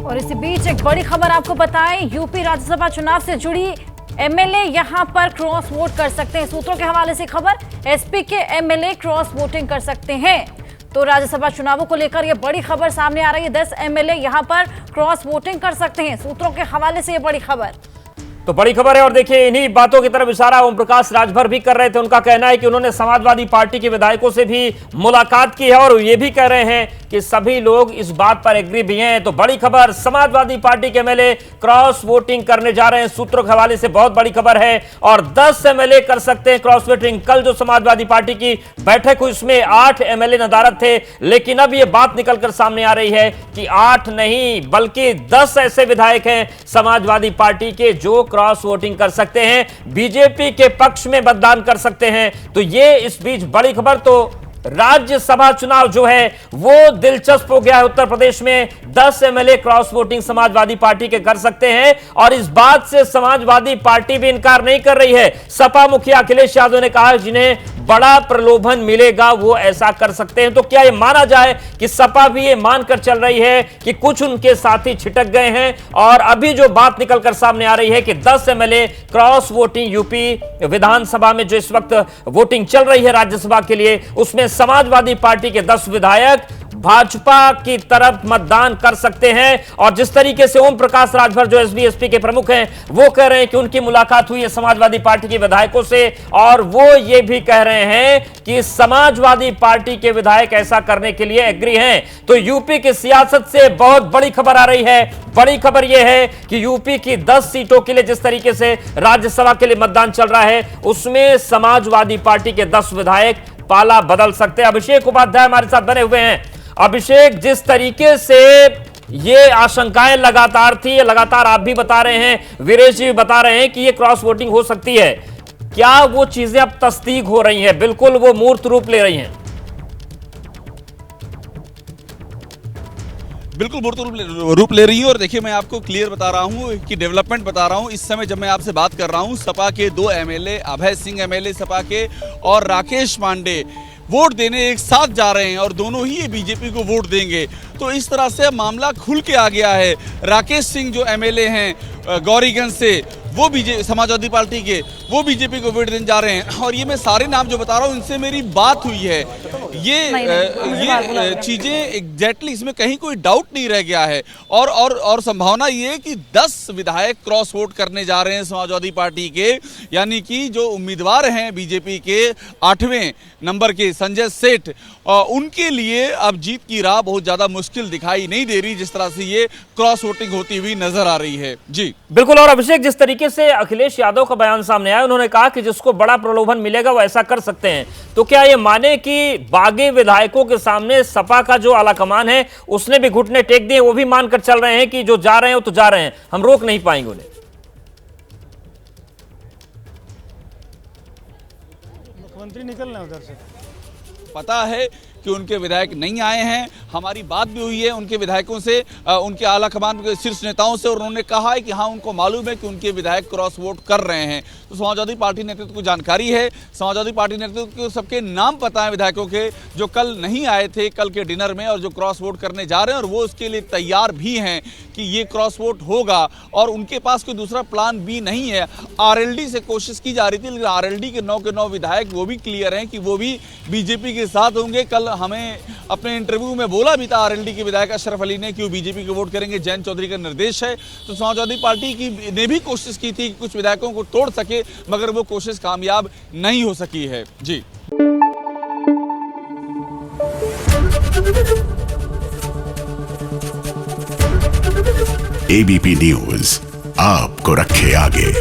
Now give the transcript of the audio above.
और इसी बीच एक बड़ी खबर आपको बताएं, यूपी राज्यसभा चुनाव से जुड़ी एमएलए यहां पर क्रॉस वोट कर सकते हैं। सूत्रों के हवाले से खबर, एसपी के एमएलए क्रॉस वोटिंग कर सकते हैं। तो राज्यसभा चुनावों को लेकर यह बड़ी खबर सामने आ रही है। 10 एमएलए यहां पर क्रॉस वोटिंग कर सकते हैं। सूत्रों के हवाले से यह बड़ी खबर। तो बड़ी खबर है। और देखिए, इन्हीं बातों की तरफ इशारा ओम प्रकाश राजभर भी कर रहे थे। उनका कहना है कि उन्होंने समाजवादी पार्टी के विधायकों से भी मुलाकात की है और ये भी कह रहे हैं कि सभी लोग इस बात पर एग्री भी हैं। तो बड़ी खबर, समाजवादी पार्टी के एमएलए क्रॉस वोटिंग करने जा रहे हैं। सूत्रों के हवाले से बहुत बड़ी खबर है। और 10 एमएलए कर सकते हैं क्रॉस वोटिंग। कल जो समाजवादी पार्टी की बैठक हुई उसमें 8 एमएलए नदारद थे, लेकिन अब यह बात निकलकर सामने आ रही है कि 8 नहीं बल्कि 10 ऐसे विधायक हैं समाजवादी पार्टी के जो क्रॉस वोटिंग कर सकते हैं, बीजेपी के पक्ष में मतदान कर सकते हैं। तो ये इस बीच बड़ी खबर। तो राज्यसभा चुनाव जो है वो दिलचस्प हो गया है। उत्तर प्रदेश में 10 MLA cross voting Samajwadi party के कर सकते हैं और इस बात से समाजवादी पार्टी भी इनकार नहीं कर रही है। सपा मुखिया अखिलेश यादव ने कहा जिन्हें बड़ा प्रलोभन मिलेगा वो ऐसा कर सकते हैं। तो क्या यह माना जाए कि सपा भी ये मानकर चल रही है कि कुछ उनके साथी छिटक गए हैं? और अभी जो बात निकलकर सामने आ रही है कि 10 एमएलए क्रॉस वोटिंग यूपी विधानसभा में जो इस वक्त वोटिंग चल रही है राज्यसभा के लिए, उसमें समाजवादी पार्टी के 10 विधायक भाजपा की तरफ मतदान कर सकते हैं। और जिस तरीके से ओम प्रकाश राजभर जो एसबी के प्रमुख हैं वो कह रहे हैं कि उनकी मुलाकात हुई है समाजवादी पार्टी के विधायकों से और वो ये भी कह रहे हैं कि समाजवादी पार्टी के विधायक ऐसा करने के लिए एग्री हैं। तो यूपी की सियासत से बहुत बड़ी खबर आ रही है। बड़ी खबर यह है कि यूपी की 10 सीटों के लिए जिस तरीके से राज्यसभा के लिए मतदान चल रहा है उसमें समाजवादी पार्टी के 10 विधायक पाला बदल सकते हैं। अभिषेक उपाध्याय हमारे साथ बने हुए हैं। अभिषेक, जिस तरीके से ये आशंकाएं लगातार थी, लगातार आप भी बता रहे हैं, वीरेश जी भी बता रहे हैं कि ये क्रॉस वोटिंग हो सकती है, क्या वो चीजें अब तस्दीक हो रही हैं, बिल्कुल वो मूर्त रूप ले रही हैं? बिल्कुल मूर्त रूप ले रही है। और देखिए, मैं आपको क्लियर बता रहा हूं कि डेवलपमेंट बता रहा हूं। इस समय जब मैं आपसे बात कर रहा हूं, सपा के 2 एमएलए, अभय सिंह एमएलए सपा के और राकेश पांडे वोट देने एक साथ जा रहे हैं और दोनों ही बीजेपी को वोट देंगे। तो इस तरह से मामला खुल के आ गया है। राकेश सिंह जो एमएलए हैं गौरीगंज से, वो समाजवादी पार्टी के, वो बीजेपी को वोट देने जा रहे हैं। और ये मैं सारे नाम जो बता रहा हूँ इनसे मेरी बात हुई है। ये चीजें एग्जैक्टली इसमें कहीं कोई डाउट नहीं रह गया है। और संभावना ये है कि 10 विधायक क्रॉस वोट करने जा रहे हैं समाजवादी पार्टी के, यानी कि जो उम्मीदवार हैं बीजेपी के 8वें नंबर के संजय सेठ, उनके लिए अब जीत की राह बहुत ज्यादा मुश्किल दिखाई नहीं दे रही जिस तरह से ये क्रॉस वोटिंग होती हुई नजर आ रही है। जी बिल्कुल। और अभिषेक, जिस तरीके से अखिलेश यादव का बयान सामने आया, उन्होंने कहा कि जिसको बड़ा प्रलोभन मिलेगा वो ऐसा कर सकते हैं। तो क्या ये माने कि बागी विधायकों के सामने सपा का जो आलाकमान है उसने भी घुटने टेक दिए, वो भी मानकर चल रहे हैं कि जो जा रहे हैं वो तो जा रहे हैं, हम रोक नहीं पाएंगे उन्हें? मुख्यमंत्री निकलना उधर से पता है कि उनके विधायक नहीं आए हैं। हमारी बात भी हुई है उनके विधायकों से, उनके आला कमान के शीर्ष नेताओं से, और उन्होंने कहा है कि हाँ, उनको मालूम है कि उनके विधायक क्रॉस वोट कर रहे हैं। तो समाजवादी पार्टी नेतृत्व को जानकारी है, समाजवादी पार्टी नेतृत्व को सबके नाम पता है विधायकों के जो कल नहीं आए थे कल के डिनर में और जो क्रॉस वोट करने जा रहे हैं, और वो उसके लिए तैयार भी हैं कि ये क्रॉस वोट होगा और उनके पास कोई दूसरा प्लान भी नहीं है। आरएलडी से कोशिश की जा रही थी, लेकिन आरएलडी के 9 के 9 विधायक वो भी क्लियर हैं कि वो भी बीजेपी के साथ होंगे। कल हमें अपने इंटरव्यू में बोला भी था आरएलडी के विधायक अशरफ अली ने कि वो बीजेपी को वोट करेंगे, जयंत चौधरी का निर्देश है। तो समाजवादी पार्टी की ने भी कोशिश की थी कि कुछ विधायकों को तोड़ सके, मगर वो कोशिश कामयाब नहीं हो सकी है। जी एबीपी न्यूज आपको रखे आगे।